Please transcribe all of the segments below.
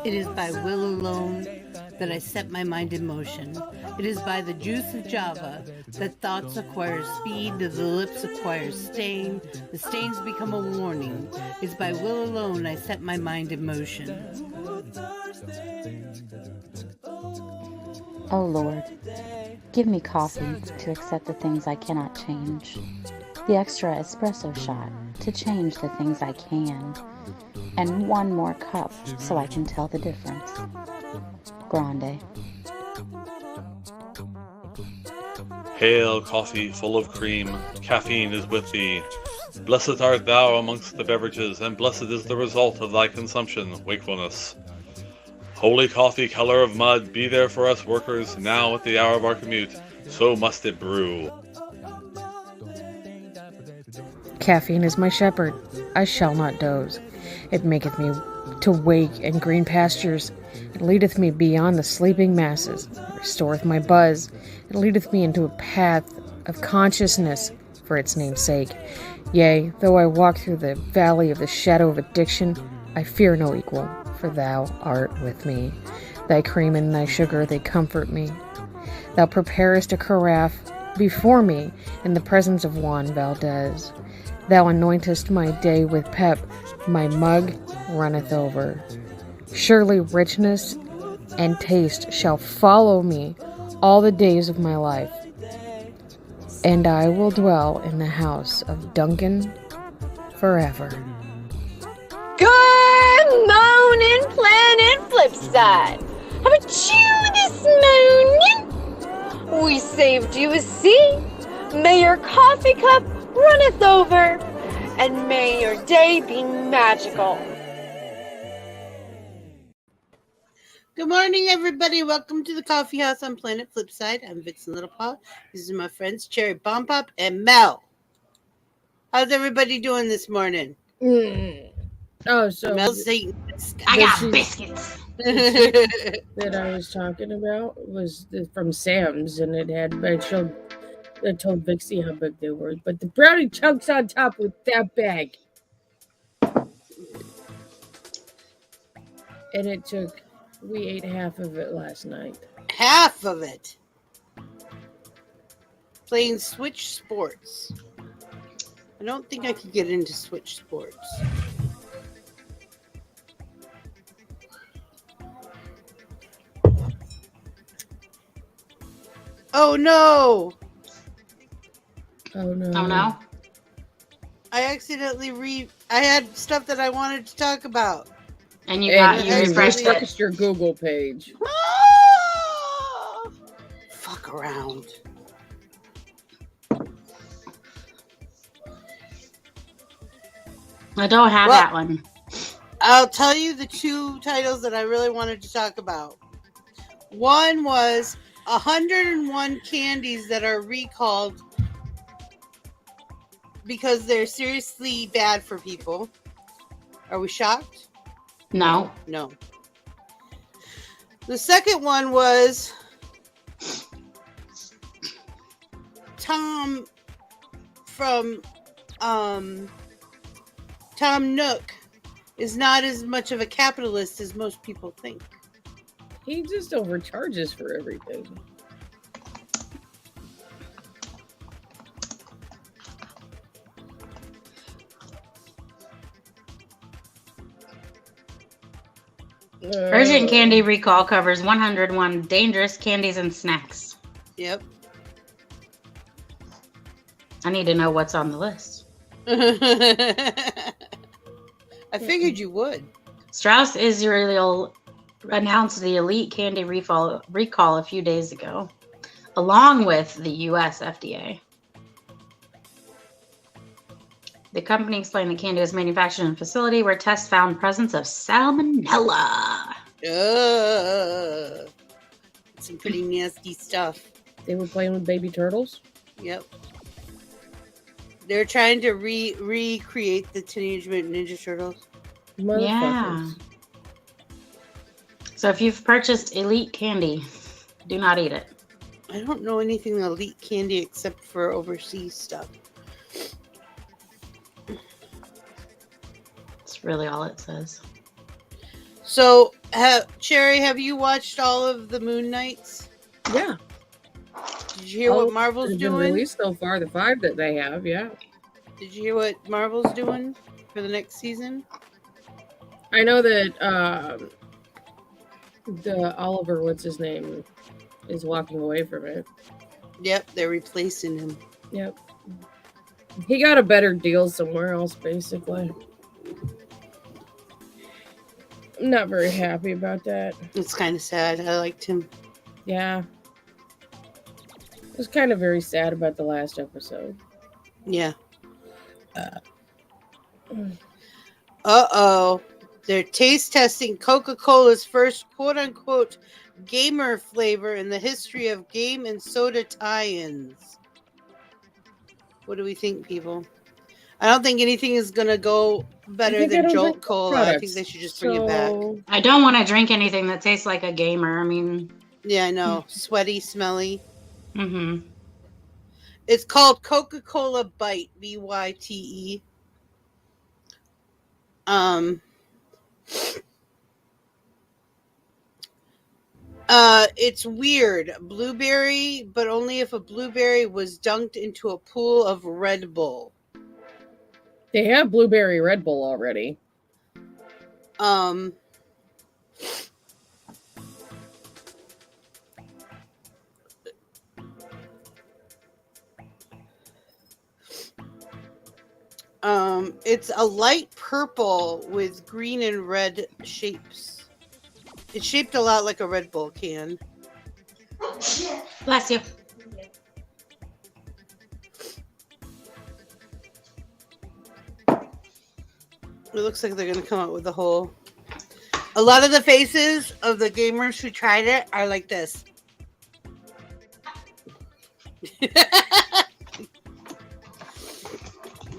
It is by will alone that I set my mind in motion. It is by the juice of Java that thoughts acquire speed, the lips acquire stain, the stains become a warning. It is by will alone I set my mind in motion. Oh Lord, give me coffee to accept the things I cannot change, the extra espresso shot to change the things I can, and one more cup so I can tell the difference. Grande. Hail, coffee full of cream, caffeine is with thee. Blessed art thou amongst the beverages, and blessed is the result of thy consumption, wakefulness. Holy coffee, color of mud, be there for us workers, now at the hour of our commute, so must it brew. Caffeine is my shepherd, I shall not doze. It maketh me to wake in green pastures. It leadeth me beyond the sleeping masses. It restoreth my buzz. It leadeth me into a path of consciousness for its name's sake. Yea, though I walk through the valley of the shadow of addiction, I fear no equal, for thou art with me. Thy cream and thy sugar, they comfort me. Thou preparest a carafe before me in the presence of Juan Valdez. Thou anointest my day with pep, my mug runneth over. Surely richness and taste shall follow me all the days of my life, and I will dwell in the house of Duncan forever. Good morning, Planet Flipside. How about you this morning? We saved you a seat. May your coffee cup runneth over, and may your day be magical. Good morning, everybody. Welcome to the Coffeehouse on Planet Flipside. I'm Vixen Littlepaw. These are my friends, Cherry Bomb Pop and Mel. How's everybody doing this morning? Oh, so Mel's eating. I got biscuits. that I was talking about was from Sam's, and it had I told Vixie how big they were, but the brownie chunks on top with that bag, and we ate half of it last night. Half of it. Playing Switch Sports. I don't think I could get into Switch Sports. Oh no! Oh no! Oh no! I accidentally I had stuff that I wanted to talk about. And you refreshed it. Refreshed your Google page. Ah! Fuck around. I don't have that one. I'll tell you the two titles that I really wanted to talk about. One was 101 candies that are recalled because they're seriously bad for people. Are we shocked? No. No. The second one was Tom from Tom Nook is not as much of a capitalist as most people think. He just overcharges for everything. Urgent candy recall covers 101 dangerous candies and snacks. Yep. I need to know what's on the list. I figured you would. Strauss Israel announced the Elite Candy recall a few days ago, along with the U.S. FDA. The company explained the candy was manufactured in a facility where tests found presence of salmonella. Some pretty nasty stuff. They were playing with baby turtles? Yep. They're trying to recreate the Teenage Mutant Ninja Turtles. Yeah. So if you've purchased Elite Candy, do not eat it. I don't know anything Elite Candy except for overseas stuff. really all it says. So, Cherry, have you watched all of the Moon Knights? Yeah. Did you hear what Marvel's Been doing? released so far, the 5 that they have, yeah. Did you hear what Marvel's doing for the next season? I know that the Oliver, what's his name, is walking away from it. Yep, they're replacing him. Yep. He got a better deal somewhere else, basically. I'm not very happy about that. It's kind of sad. I liked him. Yeah. I was kind of very sad about the last episode. Yeah. Uh-oh. They're taste testing Coca-Cola's first quote-unquote gamer flavor in the history of game and soda tie-ins. What do we think, people? I don't think anything is going to go better than Jolt Cola. I think they should just bring it back. I don't want to drink anything that tastes like a gamer. I mean... Yeah, I know. Sweaty, smelly. Mm-hmm. It's called Coca-Cola Bite, B-Y-T-E. It's weird. Blueberry, but only if a blueberry was dunked into a pool of Red Bull. They have blueberry Red Bull already. It's a light purple with green and red shapes. It's shaped a lot like a Red Bull can. Bless you. It looks like they're going to come out with a whole... A lot of the faces of the gamers who tried it are like this.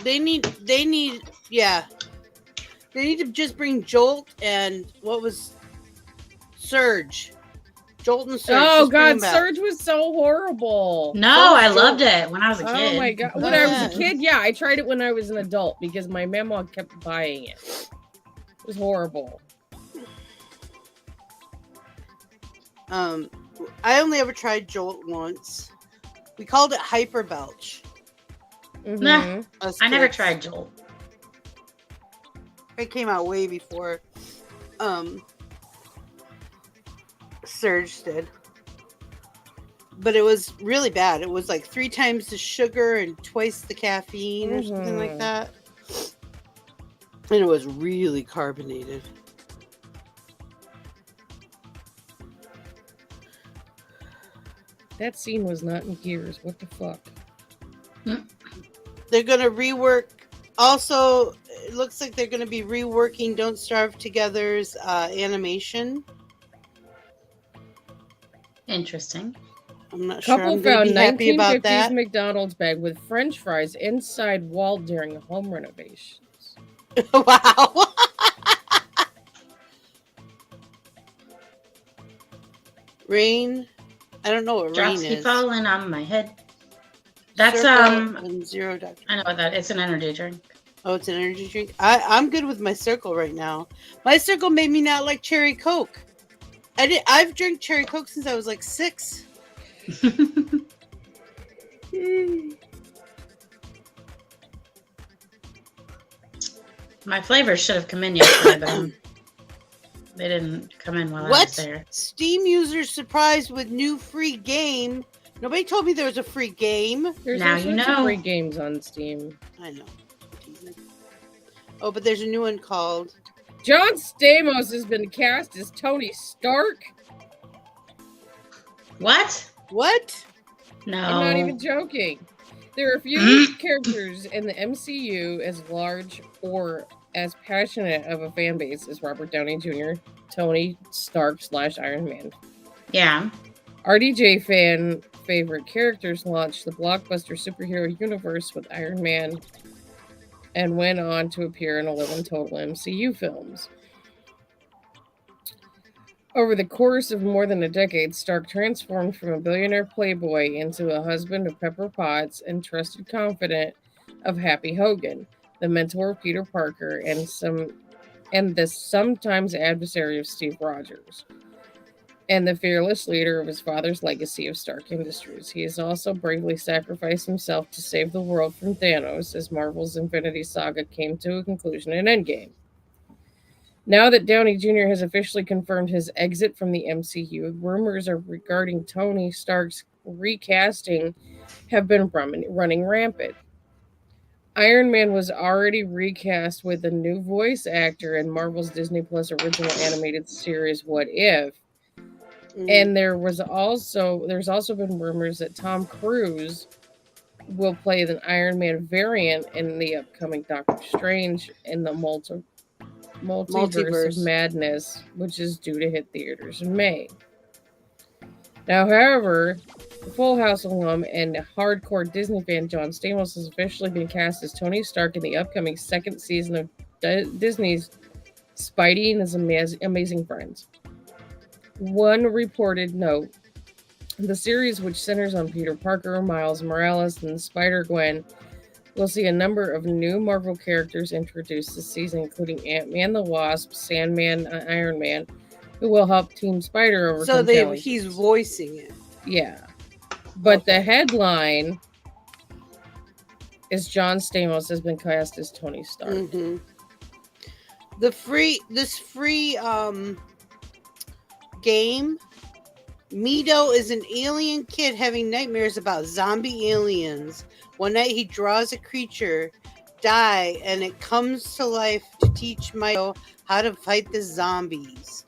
They need to just bring Jolt and what was Surge. Jolt and Surge. Oh God, Surge was so horrible. No, I loved it when I was a kid. Oh my God. When I was a kid, yeah, I tried it when I was an adult because my mama kept buying it. It was horrible. I only ever tried Jolt once. We called it Hyper Belch. Mm-hmm. Nah, I never tried Jolt. It came out way before Surge did. But it was really bad. It was like 3 times the sugar and twice the caffeine or something like that. And it was really carbonated. That scene was not in Gears. What the fuck? They're going to rework. Also, it looks like they're going to be reworking Don't Starve Together's animation. Interesting. I'm not sure. Couple I'm going to be happy about 1950s that. McDonald's bag with French fries inside wall during home renovations. Wow. Rain. I don't know what Drops rain keep is. falling on my head. That's Circle and Zero Dr. I know what that is. It's an energy drink. Oh, it's an energy drink. I'm good with my Circle right now. My Circle made me not like cherry Coke. I've drank cherry Coke since I was like 6. My flavors should have come in yesterday, but they didn't come in while I was there. Steam users surprised with new free game. Nobody told me there was a free game. There's Now all you sorts know. of free games on Steam. I know. Oh, but there's a new one called... John Stamos has been cast as Tony Stark. What? What? No. I'm not even joking. There are few characters in the MCU as large or as passionate of a fan base as Robert Downey Jr., Tony Stark / Iron Man. Yeah. RDJ fan favorite characters launched the blockbuster superhero universe with Iron Man and went on to appear in 11 total MCU films. Over the course of more than a decade, Stark transformed from a billionaire playboy into a husband of Pepper Potts and trusted confidant of Happy Hogan, the mentor of Peter Parker and some and the sometimes adversary of Steve Rogers, and the fearless leader of his father's legacy of Stark Industries. He has also bravely sacrificed himself to save the world from Thanos as Marvel's Infinity Saga came to a conclusion in Endgame. Now that Downey Jr. has officially confirmed his exit from the MCU, rumors regarding Tony Stark's recasting have been running rampant. Iron Man was already recast with a new voice actor in Marvel's Disney Plus original animated series What If. And there's also been rumors that Tom Cruise will play the Iron Man variant in the upcoming Doctor Strange in the Multiverse of Madness, which is due to hit theaters in May. Now, however, the Full House alum and hardcore Disney fan John Stamos has officially been cast as Tony Stark in the upcoming second season of Disney's Spidey and His Amazing Friends. One reported note, the series, which centers on Peter Parker, Miles Morales, and Spider-Gwen, will see a number of new Marvel characters introduced this season, including Ant-Man the Wasp, Sandman, and Iron Man, who will help Team Spider overcome challenges. So he's voicing it. Yeah. But the headline is John Stamos has been cast as Tony Stark. Mm-hmm. This free game, Mito is an alien kid having nightmares about zombie aliens. One night he draws a creature die, and it comes to life to teach Mito how to fight the zombies.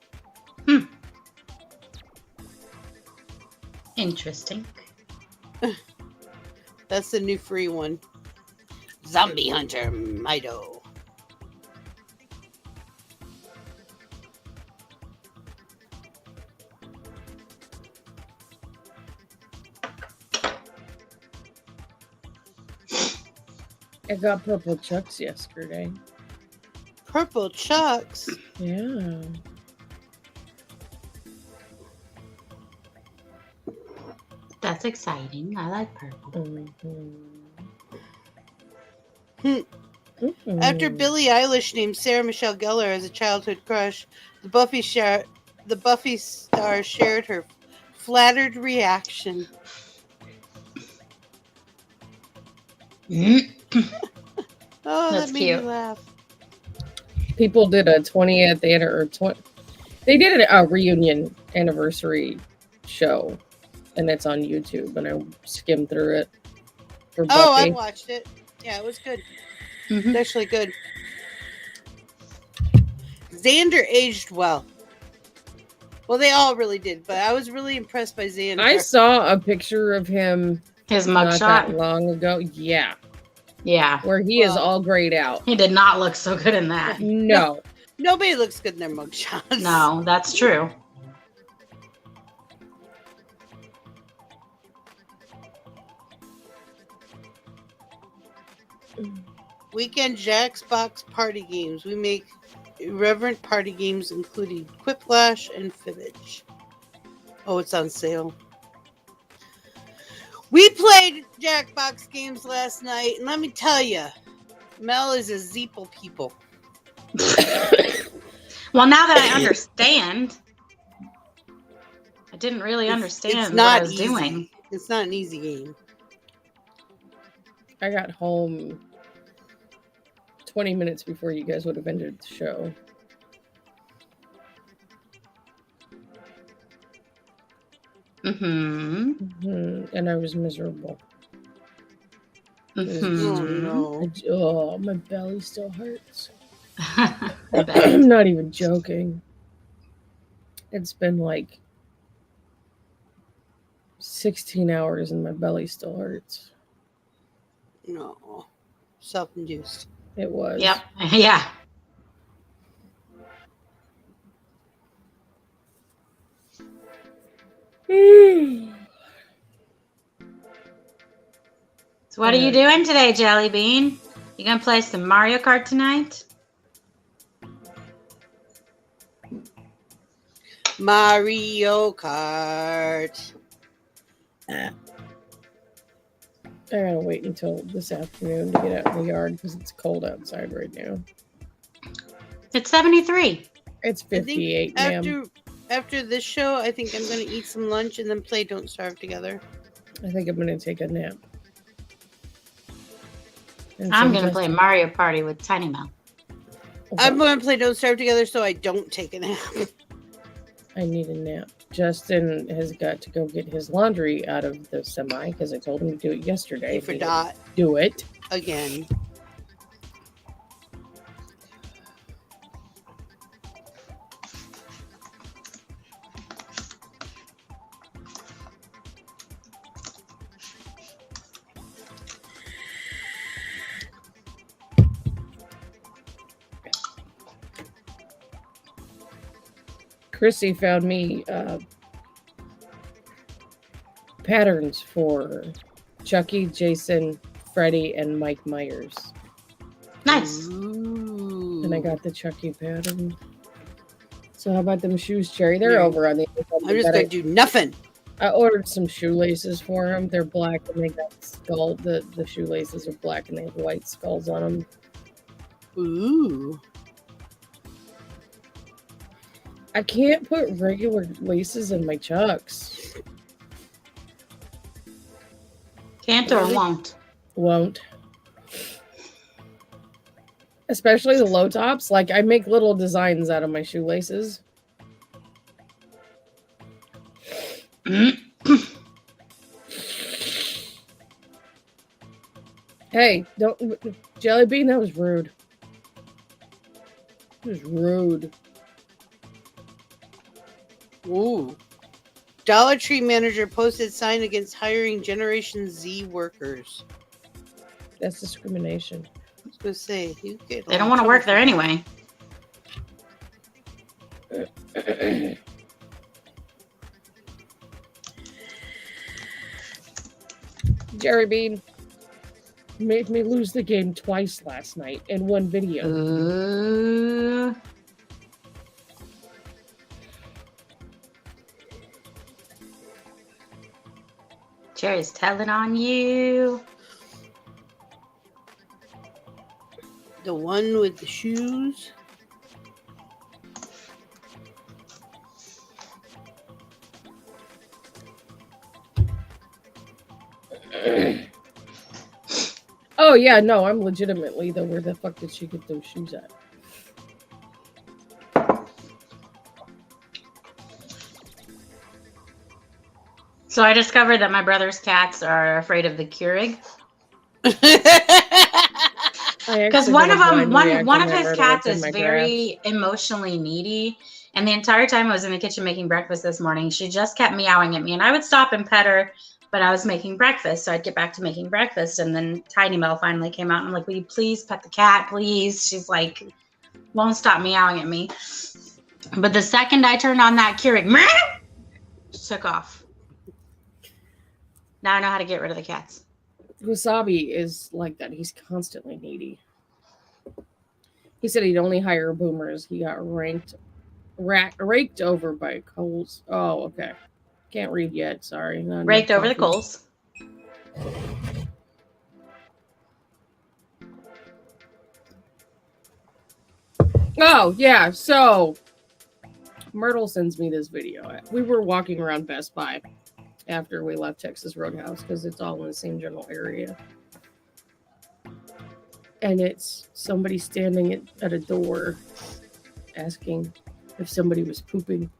Interesting. That's the new free one. Zombie Hunter Mito. I got purple chucks yesterday. Purple chucks? Yeah. That's exciting. I like purple. After Billie Eilish named Sarah Michelle Gellar as a childhood crush, the Buffy star shared her flattered reaction. Oh, That's that made cute. me laugh. People did a 20th they did a reunion anniversary show, and it's on YouTube, and I skimmed through it for Buffy. Oh, I watched it. Yeah, it was good. Mm-hmm. It's actually good. Xander aged well. Well, they all really did, but I was really impressed by Xander. I saw a picture of him His not that mugshot. long ago. Yeah. Yeah. Where he is all grayed out. He did not look so good in that. No. Nobody looks good in their mugshots. No, that's true. Weekend Jack's Box Party Games. We make irreverent party games including Quiplash and Fibbage. Oh, it's on sale. We played Jackbox games last night, and let me tell you, Mel is a Zeeple people. Well, now that I understand, I didn't really understand what I was doing. It's not an easy game. I got home 20 minutes before you guys would have ended the show. And I was miserable. Oh, no. Oh, my belly still hurts. I'm not even joking. It's been like 16 hours and my belly still hurts. No. Self-induced. It was. Yep. Yeah. So what are you doing today, Jelly Bean? You gonna play some Mario Kart tonight? Mario Kart. I gotta wait until this afternoon to get out in the yard because it's cold outside right now. It's 73. It's I think 58, ma'am. after this show, I think I'm going to eat some lunch and then play Don't Starve Together. I think I'm going to take a nap. And I'm going to sometimes- play Mario Party with Tiny Mel. I'm going to play Don't Starve Together so I don't take a nap. I need a nap. Justin has got to go get his laundry out of the semi because I told him to do it yesterday. He forgot. Do it. Again. Chrissy found me patterns for Chucky, Jason, Freddy, and Mike Myers. Nice. Ooh. And I got the Chucky pattern. So how about them shoes, Cherry? They're over on the I'm just going to do nothing. I ordered some shoelaces for them. They're black and they got skull. The shoelaces are black and they have white skulls on them. Ooh. I can't put regular laces in my Chucks. Can't or won't. Won't. Especially the low tops. Like, I make little designs out of my shoelaces. Hey, don't... Jelly Bean, that was rude. It was rude. Ooh. Dollar Tree manager posted sign against hiring Generation Z workers. That's discrimination. I was going to say, you get They don't want to work there anyway. Jerry Bean made me lose the game twice last night in one video. Jerry's telling on you. The one with the shoes. Oh yeah, no, I'm legitimately though. Where the fuck did she get those shoes at? So I discovered that my brother's cats are afraid of the Keurig. Because one of his cats is very emotionally needy. And the entire time I was in the kitchen making breakfast this morning, she just kept meowing at me. And I would stop and pet her, but I was making breakfast. So I'd get back to making breakfast. And then Tiny Mel finally came out. And I'm like, will you please pet the cat, please? She's like, won't stop meowing at me. But the second I turned on that Keurig, she took off. Now I know how to get rid of the cats. Wasabi is like that. He's constantly needy. He said he'd only hire boomers. He got raked over by coals. Oh, okay. Can't read yet. Sorry. Raked over the coals. Oh, yeah. So, Myrtle sends me this video. We were walking around Best Buy after we left Texas Roadhouse because it's all in the same general area. And it's somebody standing at a door asking if somebody was pooping.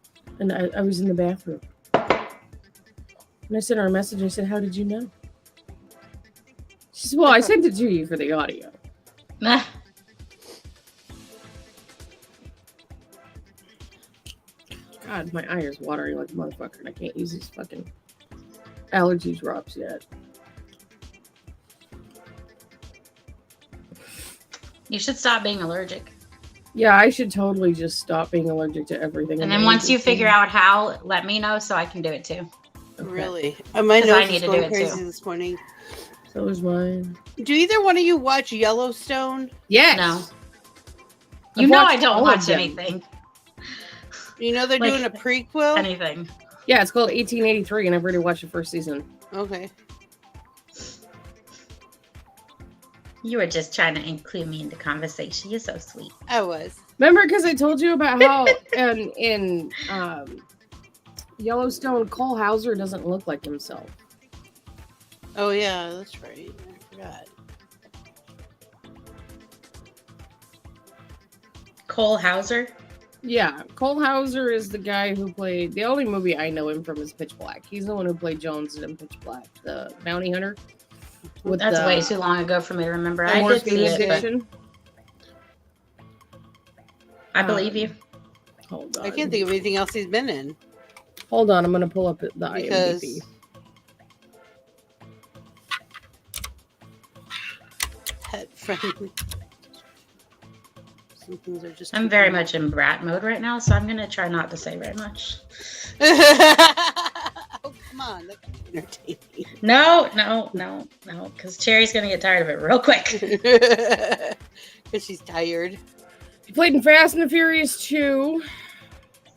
And I was in the bathroom. And I sent her a message and I said, how did you know? She said, well, I sent it to you for the audio. Nah. God, my eye is watering like a motherfucker and I can't use these fucking allergy drops yet. You should stop being allergic. Yeah, I should totally just stop being allergic to everything. And then once you figure out how, let me know so I can do it too. Okay. Really? My 'Cause nose I is need to do going it crazy too. this morning. So is mine. Do either one of you watch Yellowstone? Yes. No. I've You know I watched don't all of watch them. anything. You know they're Like, doing a prequel? Anything. Yeah, it's called 1883 and I've already watched the first season. Okay. You were just trying to include me in the conversation. You're so sweet. I was. Remember, because I told you about how in Yellowstone, Cole Hauser doesn't look like himself. Oh yeah, that's right. I forgot. Cole Hauser? Yeah, Cole Hauser is the guy who played... The only movie I know him from is Pitch Black. He's the one who played Jones in Pitch Black, the bounty hunter. That's way too long ago for me to remember. I did see it, but I believe you. Hold on. I can't think of anything else he's been in. Hold on, I'm going to pull up the IMDb. Pet friendly. Some things are just. I'm very much in brat mode right now, so I'm going to try not to say very much. Oh, come on. That's entertaining. No, because Cherry's going to get tired of it real quick. Because she's tired. He played in Fast and the Furious 2.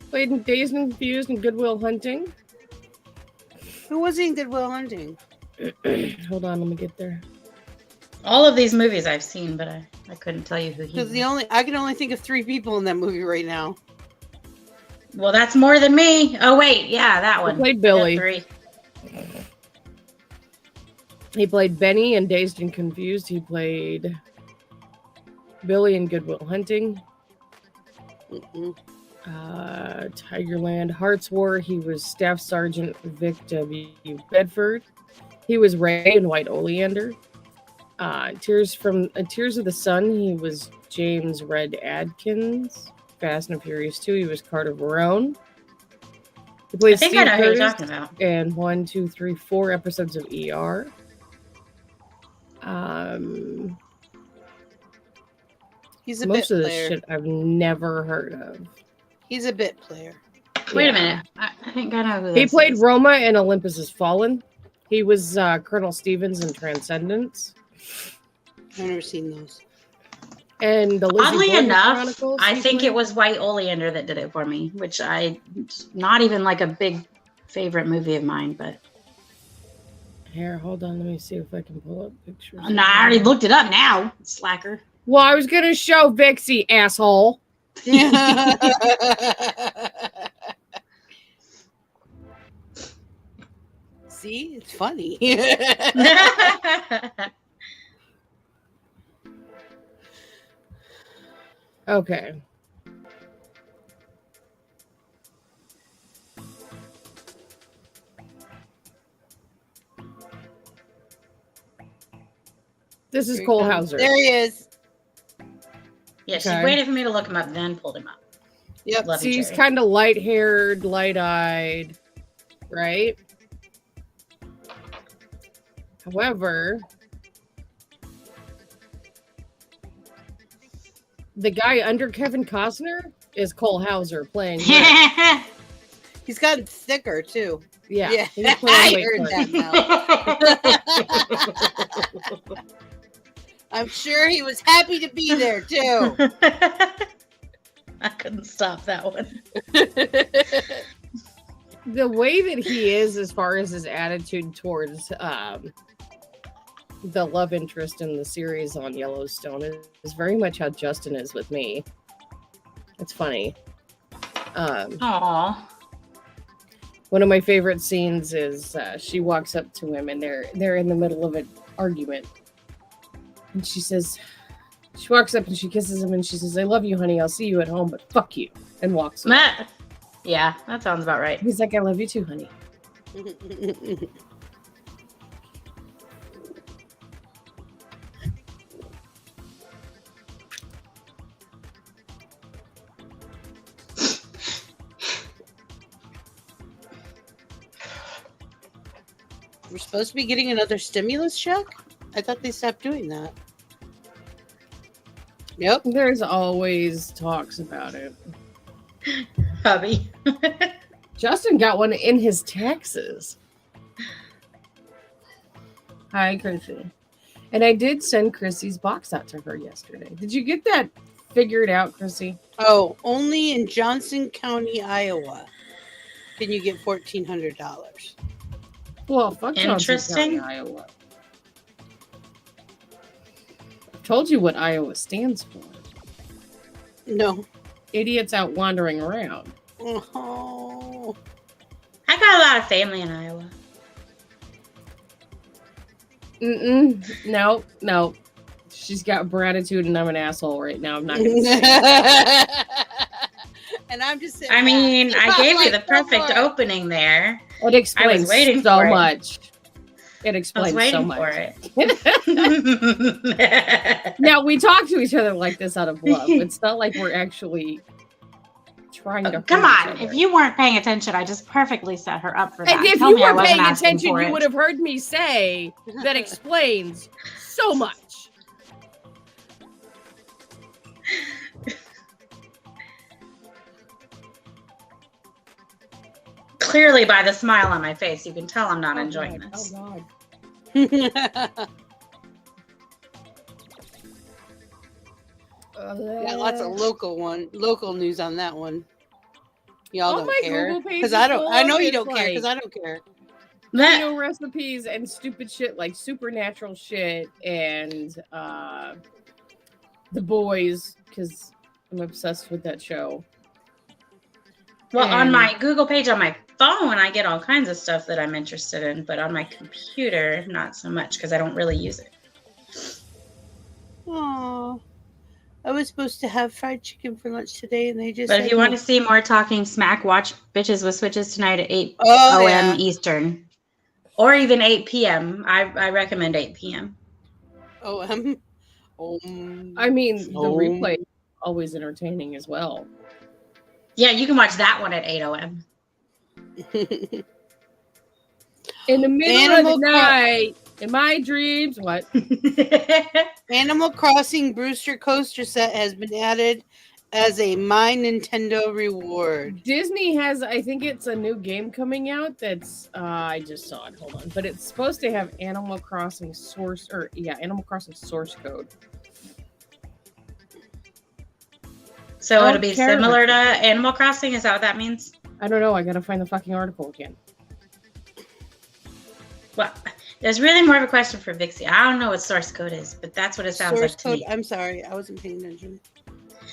Played in Dazed and Confused and Good Will Hunting. Who was he in Good Will Hunting? Hold on, let me get there. All of these movies I've seen, but I couldn't tell you who he was. Because I can only think of 3 people in that movie right now. Well, that's more than me. Oh, wait. Yeah, that one. He played Billy. 3. He played Benny in Dazed and Confused. He played Billy in Good Will Hunting. Tigerland, Hearts War. He was Staff Sergeant Vic W. Bedford. He was Ray in White Oleander. Tears of the Sun. He was James Red Adkins. Fast and Furious 2. He was Carter Verone. He played Steve I know who Curtis you're talking about. in 1, 2, 3, 4 episodes of ER. He's a Most bit of this player. shit I've never heard of. He's a bit player. Wait a minute. I think I know who this He played is. Roma in Olympus Has Fallen. He was Colonel Stevens in Transcendence. I've never seen those. And the Lizzie Oddly Borden enough, Chronicles I he think played. it was White Oleander that did it for me, which not even like a big favorite movie of mine, but. Here, hold on. Let me see if I can pull up pictures. No, I already looked it up now, slacker. Well, I was going to show Vixie, asshole. See? It's funny. Okay. This is Cole Hauser. There he is. Yeah, she Okay. waited for me to look him up, then pulled him up. Yep. Love you, See, he's Jerry. kind of light-haired, light-eyed, right? However, the guy under Kevin Costner is Cole Hauser playing. Rick. He's gotten thicker, too. Yeah, he's playing I Wait heard for It. that now. I'm sure he was happy to be there, too. I couldn't stop that one. The way that he is, as far as his attitude towards the love interest in the series on Yellowstone, is very much how Justin is with me. It's funny. Aww. One of my favorite scenes is she walks up to him and they're in the middle of an argument. And she walks up and she kisses him and she says, "I love you, honey. I'll see you at home, but fuck you." And walks away. Yeah, that sounds about right. He's like, "I love you too, honey." We're supposed to be getting another stimulus check? I thought they stopped doing that. Yep. There's always talks about it. Hubby. Justin got one in his taxes. Hi, Chrissy. And I did send Chrissy's box out to her yesterday. Did you get that figured out, Chrissy? Oh, only in Johnson County, Iowa, can you get $1,400. Well, fuck Johnson Interesting. County, Iowa. told you what Iowa stands for. No. Idiots out wandering around. Oh. I got a lot of family in Iowa. No. She's got gratitude and I'm an asshole right now. I'm not going to say it. And I'm just saying. I mean, I gave you the perfect opening there. It explains I was waiting so for much. It explains so much. I was waiting for it. Now, we talk to each other like this out of love. It's not like we're actually trying to. Come on. If you weren't paying attention, I just perfectly set her up for that. And if you were paying attention, you would have heard me say that explains so much. Clearly, by the smile on my face, you can tell I'm not enjoying this. Oh, God. Got lots of local news on that one. Y'all don't care because I know you don't care because I don't care. Video recipes and stupid shit like supernatural shit and The Boys because I'm obsessed with that show. Well, on my Google page on my phone, I get all kinds of stuff that I'm interested in, but on my computer, not so much because I don't really use it. Oh, I was supposed to have fried chicken for lunch today, and they just. But if you want to see more talking smack, watch Bitches with Switches tonight at 8 p.m. Eastern, or even 8 p.m. I recommend 8 p.m. O.M. I mean, the replay is always entertaining as well. Yeah, you can watch that one at 8 o.m. In the middle of the night, in my dreams, what? Animal Crossing Brewster Coaster Set has been added as a My Nintendo reward. Disney has, I think it's a new game coming out that's, I just saw it, hold on. But it's supposed to have Animal Crossing source code. So it'll be similar to Animal Crossing? Is that what that means? I don't know. I gotta find the fucking article again. Well, there's really more of a question for Vixie. I don't know what source code is, but that's what it sounds like to me. I'm sorry. I wasn't paying attention.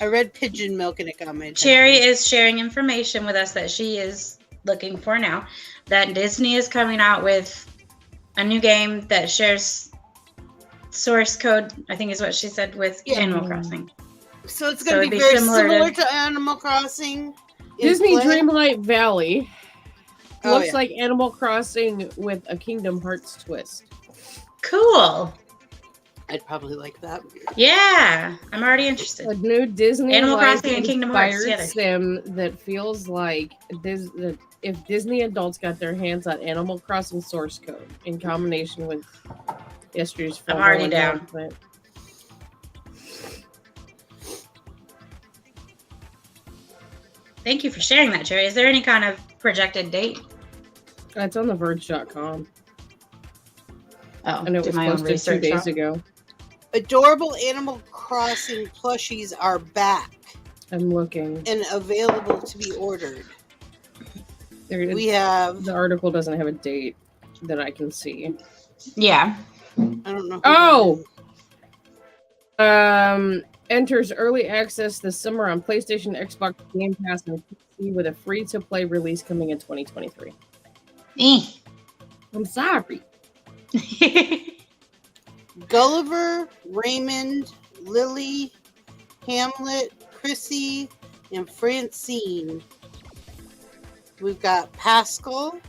I read pigeon milk and it got my attention. Cherry is sharing information with us that she is looking for now. That Disney is coming out with a new game that shares source code, I think is what she said, with Animal Crossing. So it's going to be very similar to Animal Crossing. Disney Dreamlight Valley looks like Animal Crossing with a Kingdom Hearts twist. Cool. I'd probably like that. Yeah, I'm already interested. A new Disney Animal Crossing and Kingdom Hearts together. Sim that feels like if Disney adults got their hands on Animal Crossing source code in combination with yesterday's film. I'm already down. Thank you for sharing that, Cherry. Is there any kind of projected date? It's on theverge.com. Oh, and it was posted 2 days ago. Adorable Animal Crossing plushies are back. I'm looking. And available to be ordered. We have... The article doesn't have a date that I can see. Yeah. I don't know. Enters early access this summer on PlayStation, Xbox, Game Pass, and PC with a free-to-play release coming in 2023. I'm sorry. Gulliver, Raymond, Lily, Hamlet, Chrissy, and Francine. We've got Pascal,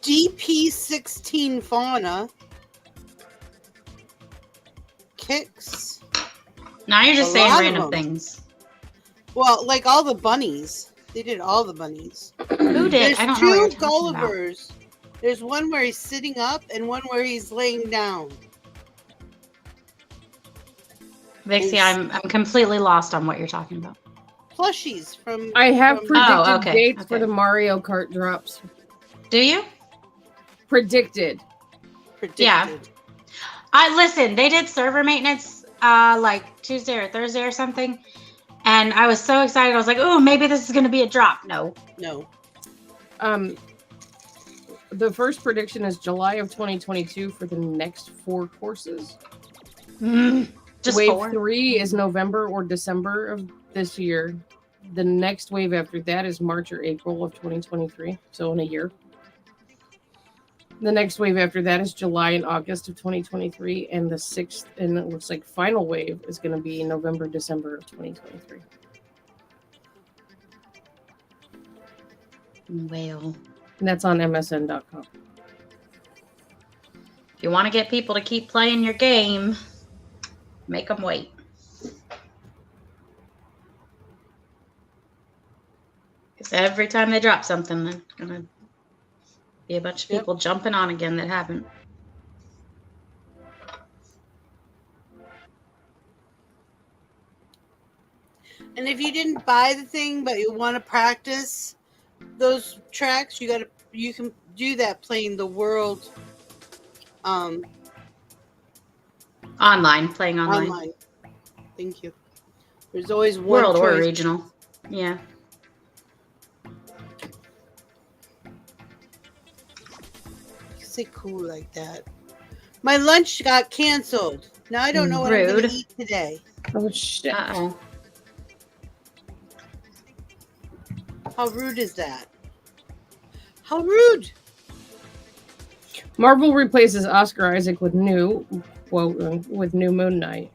DP16 Fauna, Kix. Now you're just saying random things. Well, like all the bunnies. They did all the bunnies. Who did? There's two Gullivers. There's one where he's sitting up and one where he's laying down. Vixie, I'm completely lost on what you're talking about. Plushies from... I have predicted dates for the Mario Kart drops. Do you? Predicted. Yeah. Listen, they did server maintenance like Tuesday or Thursday or something. And I was so excited. I was like, oh, maybe this is going to be a drop. No. The first prediction is July of 2022 for the next 4 courses. Just Wave 4? 3 is November or December of this year. The next wave after that is March or April of 2023, so in a year. The next wave after that is July and August of 2023, and the 6th, and it looks like final wave is going to be November, December of 2023. Well, And that's on MSN.com. if you want to get people to keep playing your game, make them wait. Because every time they drop something, there's going to be a bunch of people jumping on again that haven't. And if you didn't buy the thing but you want to practice those tracks, you can do that playing the world Online, playing online. Thank you. There's always one World or choice. regional. Yeah. Say cool like that. My lunch got canceled. Now I don't know what I'm going to eat today. Oh, shit. Uh-oh. How rude is that? How rude! Marvel replaces Oscar Isaac with new Moon Knight.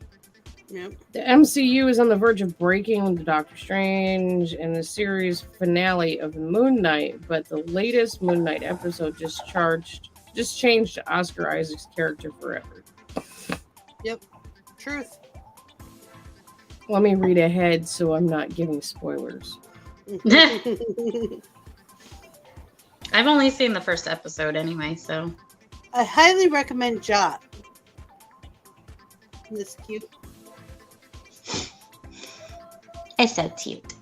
Yep. The MCU is on the verge of breaking with Doctor Strange and the series finale of Moon Knight, but the latest Moon Knight episode just changed Oscar Isaac's character forever. Yep. Truth. Let me read ahead so I'm not giving spoilers. I've only seen the first episode anyway, so. I highly recommend Jot. Isn't this cute? It's so cute.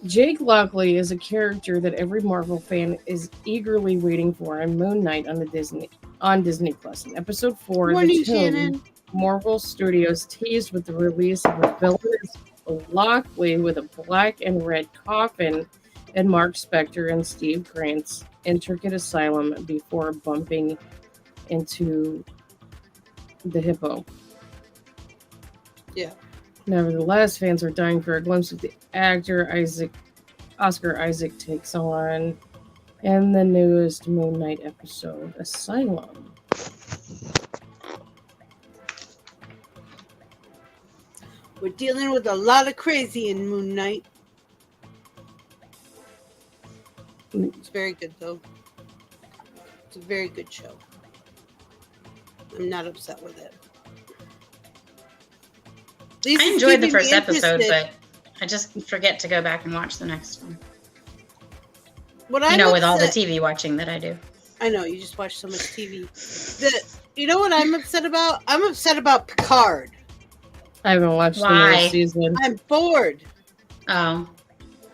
Jake Lockley is a character that every Marvel fan is eagerly waiting for on Moon Knight on Disney Plus. In episode 4, Morning, The Tomb, Shannon. Marvel Studios teased with the release of a villainous Lockley with a black and red coffin and Mark Spector and Steve Grant's intricate asylum before bumping into the hippo. Yeah. Nevertheless, fans are dying for a glimpse of the actor Oscar Isaac takes on in the newest Moon Knight episode, Asylum. We're dealing with a lot of crazy in Moon Knight. It's very good, though. It's a very good show. I'm not upset with it. I enjoyed the first episode, but I just forget to go back and watch the next one. With all the TV watching that I do. I know, you just watch so much TV. You know what I'm upset about? I'm upset about Picard. I haven't watched the newest season. I'm bored. Oh.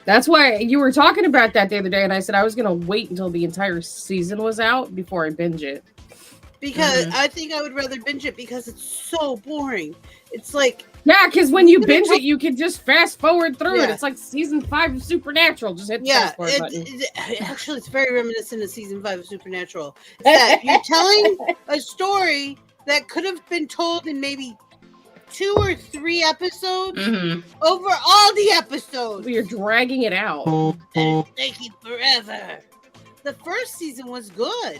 That's why you were talking about that the other day, and I said I was going to wait until the entire season was out before I binge it. Because I think I would rather binge it because it's so boring. It's like... Yeah, because when you binge it, you can just fast forward through it. It's like season 5 of Supernatural. Just hit the fast forward button. Actually, it's very reminiscent of season 5 of Supernatural. It's that you're telling a story that could have been told in maybe 2 or 3 episodes over all the episodes. You're dragging it out. And it's taking forever. The first season was good.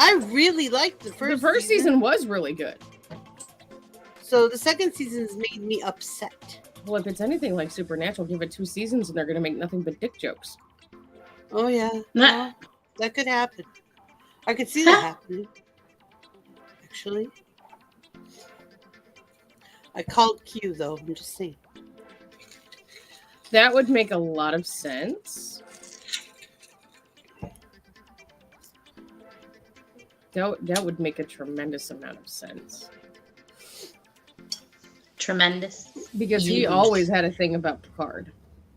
I really liked the first season. The first season was really good. So the second season has made me upset. Well, if it's anything like Supernatural, give it 2 seasons and they're going to make nothing but dick jokes. Oh, yeah. Well, that could happen. I could see that happening. Actually. I called Q, though. I'm just saying. That would make a lot of sense. That would make a tremendous amount of sense. Tremendous. Because he always had a thing about Picard.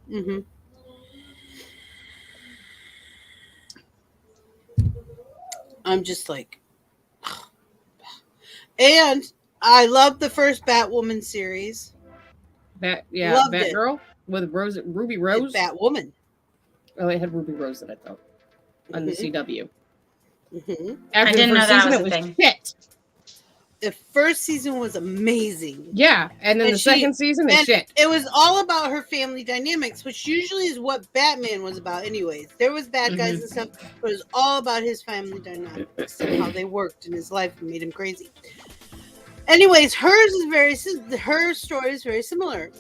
Mm-hmm. I'm just like... And I love the first Batwoman series. Batgirl with Ruby Rose. Batwoman. Oh, it had Ruby Rose in it, though. On the CW. Mm-hmm. I didn't know that was a thing. Shit. The first season was amazing. Yeah, and then the second season is shit. It was all about her family dynamics, which usually is what Batman was about anyways. There was bad guys and stuff, but it was all about his family dynamics and how they worked in his life and made him crazy. Anyways, her story is very similar.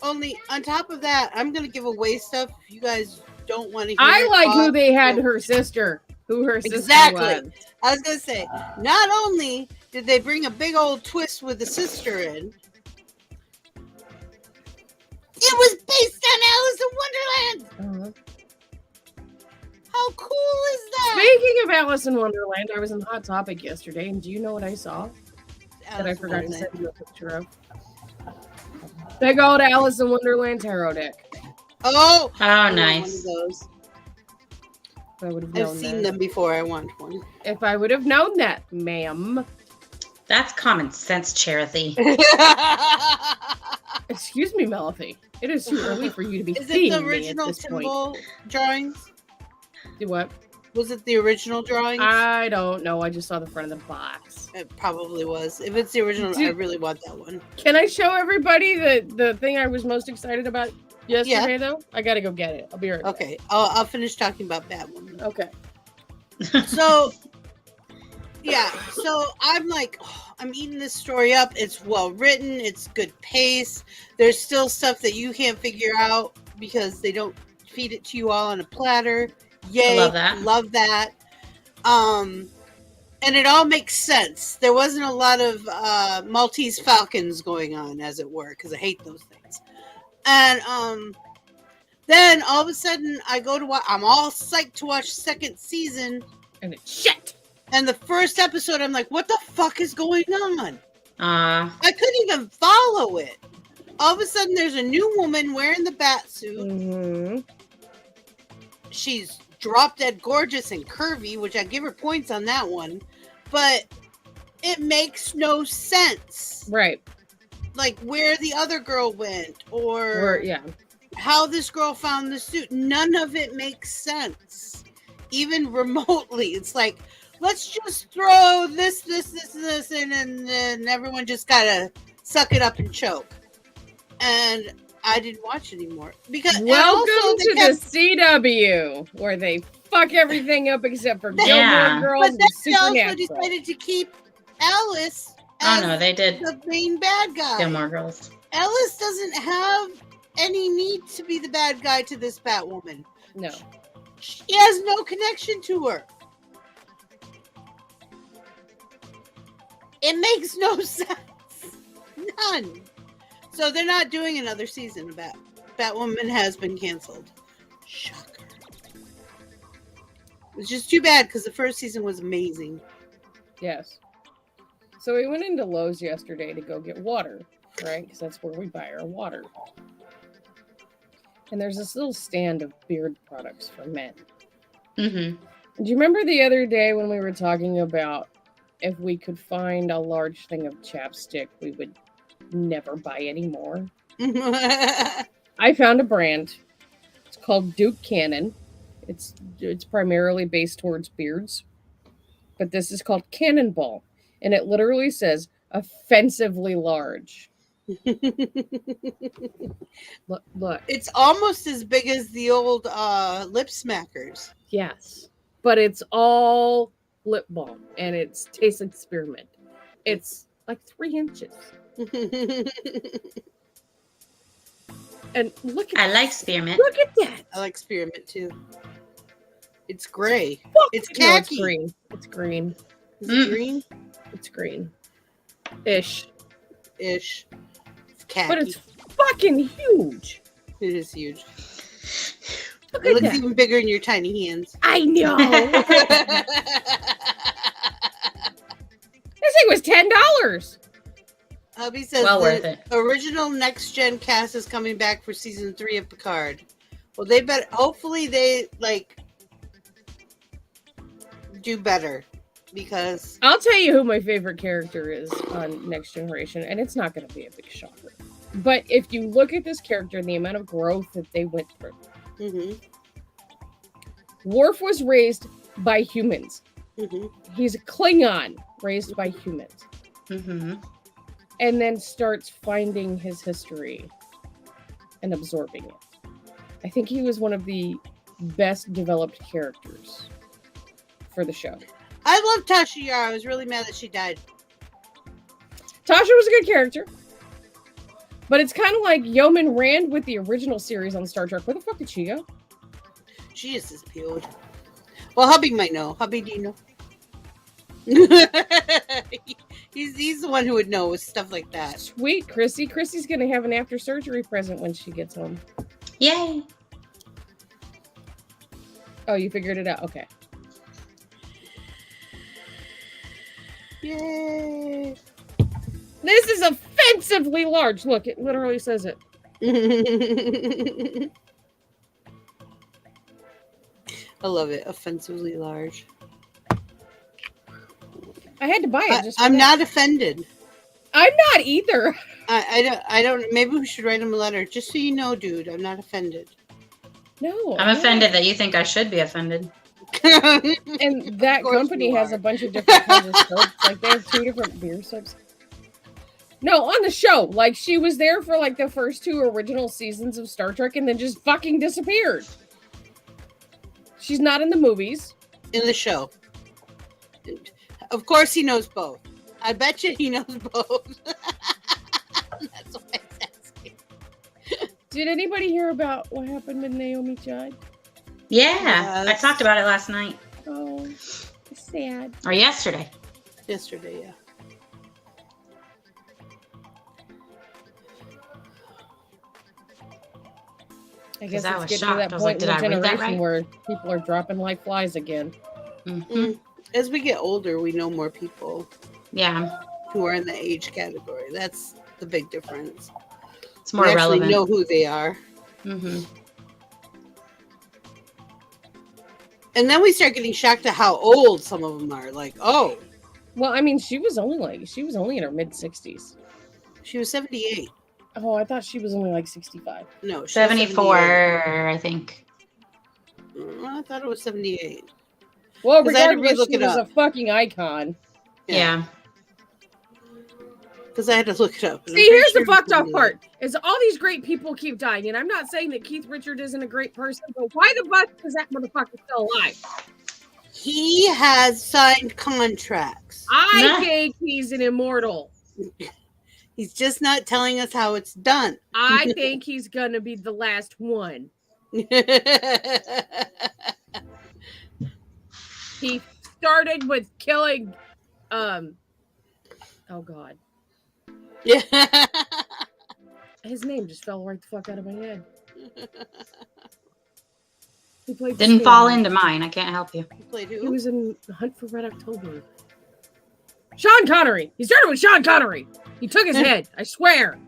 Only on top of that, I'm going to give away stuff if you guys don't want to hear I like who they had her sister. Who her sister was. I was going to say, not only did they bring a big old twist with the sister in, it was based on Alice in Wonderland. How cool is that? Speaking of Alice in Wonderland, I was in Hot Topic yesterday, and do you know what I saw? That I forgot to send you a picture of. Big old Alice in Wonderland tarot deck. Oh, nice. One of those. I've seen them before. I want one. If I would have known that, ma'am. That's common sense, Charity. Excuse me, Melody. It is too early for you to be Is seeing it the original me at this symbol drawings? Do what? Was it the original drawings? I don't know. I just saw the front of the box. It probably was. If it's the original, I really want that one. Can I show everybody the thing I was most excited about yesterday, though? I gotta go get it. I'll be right back. Okay. I'll finish talking about Batwoman. Okay. So, yeah. So I'm like, I'm eating this story up. It's well written. It's good pace. There's still stuff that you can't figure out because they don't feed it to you all on a platter. Yay. I love that. Love that. And it all makes sense. There wasn't a lot of Maltese Falcons going on, as it were, because I hate those things. And then all of a sudden, I go to watch. I'm all psyched to watch second season, and it's shit. And the first episode, I'm like, "What the fuck is going on?" I couldn't even follow it. All of a sudden, there's a new woman wearing the bat suit. Mm-hmm. She's drop dead gorgeous and curvy, which I give her points on that one, but it makes no sense. Right. Like where the other girl went or how this girl found the suit. None of it makes sense. Even remotely. It's like, let's just throw this in and then everyone just gotta suck it up and choke. And I didn't watch anymore because welcome to the CW where they fuck everything up except for Gilmore Girls and Supernatural. They also decided to keep Alice as they did the main bad guy. Gilmore Girls. Alice doesn't have any need to be the bad guy to this Batwoman. No, she has no connection to her. It makes no sense. None. So they're not doing another season of Batwoman has been canceled. Shocker. It's just too bad because the first season was amazing. Yes. So we went into Lowe's yesterday to go get water, right? Because that's where we buy our water. And there's this little stand of beard products for men. Mm-hmm. Do you remember the other day when we were talking about if we could find a large thing of chapstick, we would never buy any more? I found a brand. It's called Duke Cannon. It's primarily based towards beards. But this is called Cannonball. And it literally says offensively large. Look. It's almost as big as the old lip smackers. Yes. But it's all lip balm. And it's Taste Experiment. It's like 3 inches. And look at I like Spearmint. Look at that. I like Spearmint too. It's gray. Fuck. It's khaki. No, it's green. It's green. Is it green? It's green. Ish. It's khaki. But it's fucking huge. It is huge. Look It at looks that. even bigger in your tiny hands. I know. This thing was $10. Hubby says worth the it. original Next Gen cast is coming back for season 3 of Picard. Well, they better. Hopefully, they do better because I'll tell you who my favorite character is on Next Generation, and it's not going to be a big shocker. But if you look at this character and the amount of growth that they went through, Worf was raised by humans. He's a Klingon raised by humans. And then starts finding his history and absorbing it. I think he was one of the best developed characters for the show. I love Tasha Yar. I was really mad that she died. Tasha was a good character. But it's kind of like Yeoman Rand with the original series on Star Trek. Where the fuck did she go? She just disappeared. Well, hubby might know. Hubby, do you know? he's the one who would know with stuff like that. Sweet, Chrissy. Chrissy's going to have an after surgery present when she gets home. Yay. Oh, you figured it out. Okay. Yay. This is offensively large. Look, it literally says it. I love it. Offensively large. I had to buy it. I'm not offended. I'm not either. I don't. Maybe we should write him a letter. Just so you know, dude, I'm not offended. No. I'm offended that you think I should be offended. And that company has a bunch of different kinds of soaps. Like, they have 2 different beer soaps. No, on the show. Like, she was there for, like, the first 2 original seasons of Star Trek and then just fucking disappeared. She's not in the movies. In the show. Of course he knows both. I bet you he knows both. That's why I'm asking. Did anybody hear about what happened with Naomi Judd? Yeah, I talked about it last night. Oh, it's sad. Or yesterday. Yesterday, yeah. I guess I it's was getting shocked. to that I was like, point in did the I read that generation right? where people are dropping like flies again. As we get older, we know more people. Yeah. Who are in the age category. That's the big difference. It's more relevant. We know who they are. And then we start getting shocked at how old some of them are. Like, oh. Well, I mean, she was only in her mid-60s. She was 78. Oh, I thought she was only like 65. No, she 74, I think. I thought it was 78. Well, regardless, she was a fucking icon. Yeah. Because I had to look it up. See, here's the fucked up part. Is all these great people keep dying. And I'm not saying that Keith Richards isn't a great person, but why the fuck is that motherfucker still alive? He has signed contracts. I think he's an immortal. He's just not telling us how it's done. I think he's going to be the last one. He started with killing, oh God. Yeah. His name just fell right the fuck out of my head. He played Didn't fall into mine. I can't help you. He played who? He was in Hunt for Red October. Sean Connery. He started with Sean Connery. He took his head. I swear.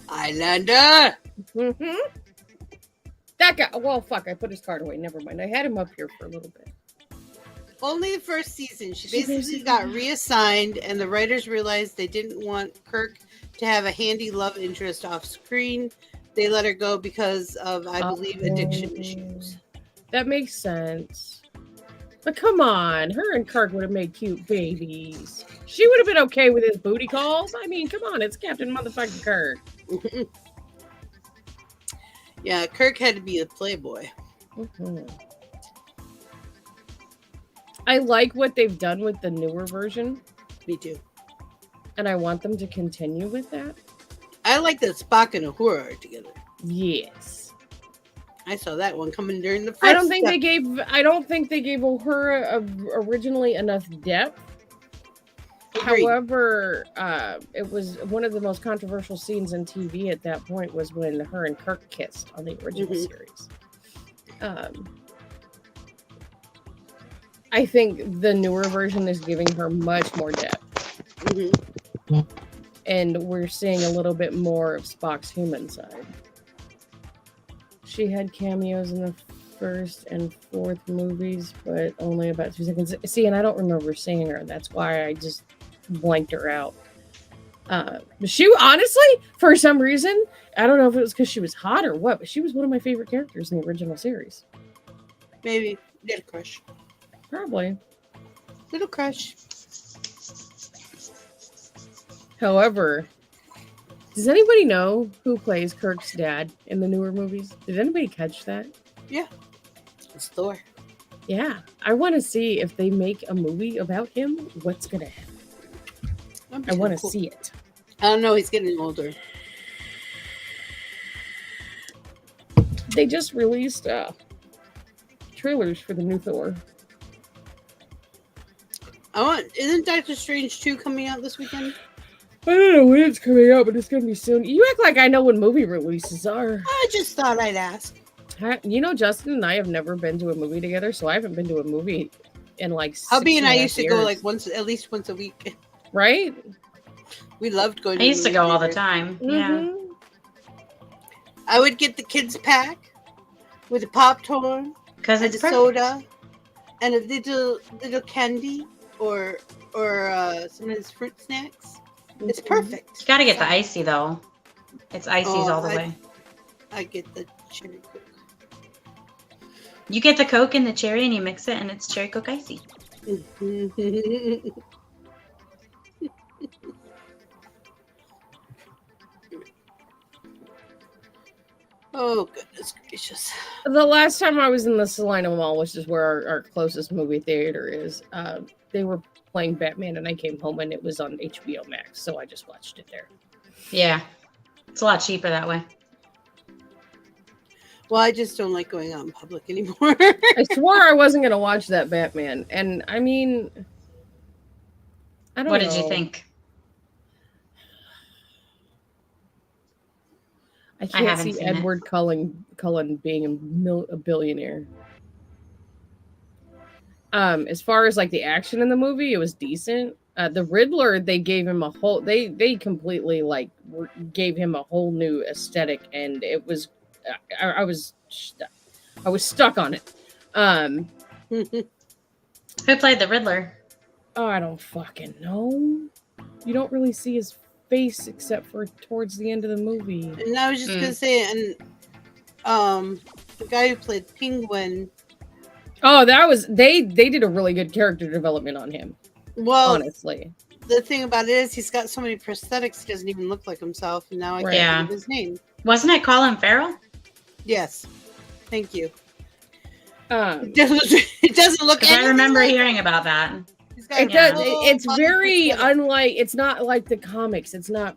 Islander. That guy. Well, fuck. I put his card away. Never mind. I had him up here for a little bit. Only the first season. She basically got reassigned, and the writers realized they didn't want Kirk to have a handy love interest off screen. They let her go because of, I believe, addiction issues. That makes sense. But come on, her and Kirk would have made cute babies. She would have been okay with his booty calls. I mean, come on, it's Captain Motherfucking Kirk. Yeah, Kirk had to be a playboy. I like what they've done with the newer version. Me too. And I want them to continue with that. I like that Spock and Uhura are together. Yes. I saw that one coming during the first I don't think they gave Uhura originally enough depth. Agreed. However, it was one of the most controversial scenes in TV at that point was when her and Kirk kissed on the original series. I think the newer version is giving her much more depth. And we're seeing a little bit more of Spock's human side. She had cameos in the first and fourth movies, but only about 2 seconds. See, and I don't remember seeing her. That's why I just blanked her out. She honestly, for some reason, I don't know if it was because she was hot or what, but she was one of my favorite characters in the original series. Maybe. Little crush. Probably. Little crush. However, does anybody know who plays Kirk's dad in the newer movies? Did anybody catch that? Yeah. It's Thor. Yeah. I want to see if they make a movie about him, what's going to happen. I want to see it. I don't know. He's getting older. They just released trailers for the new Thor. Isn't Doctor Strange 2 coming out this weekend? I don't know when it's coming out, but it's going to be soon. You act like I know when movie releases are. I just thought I'd ask. You know, Justin and I have never been to a movie together, so I haven't been to a movie in like Hubby and I 6.5 used to years. go like at least once a week. Right? We loved going. I used to the go movie all the theater. time. Yeah. Mm-hmm. I would get the kids pack with a Pop-Torn Because and it's a perfect. soda and a little candy or some of his fruit snacks. It's perfect. You got to get the icy, though. It's ices Oh, all the way. I get the cherry Coke. You get the Coke and the cherry and you mix it and it's cherry Coke icy. Oh, goodness gracious. The last time I was in the Salina Mall, which is where our closest movie theater is, they were playing Batman, and I came home and it was on HBO Max, so I just watched it there. Yeah. It's a lot cheaper that way. Well, I just don't like going out in public anymore. I swore I wasn't going to watch that Batman, and I mean, I don't know. What did you think? I can't haven't see seen Edward Cullen being a billionaire. As far as like the action in the movie, it was decent. The Riddler, they gave him a whole. They completely like gave him a whole new aesthetic, and it was. I was stuck on it. Who played the Riddler? Oh, I don't fucking know. You don't really see his face except for towards the end of the movie. And I was just gonna say, and the guy who played Penguin. Oh, that was they did a really good character development on him. Well, honestly, the thing about it is he's got so many prosthetics he doesn't even look like himself. And now I can't think of his name. Wasn't it Colin Farrell? Yes, thank you. It doesn't look. I remember hearing about that. It does. It's very unlike. It's not like the comics. It's not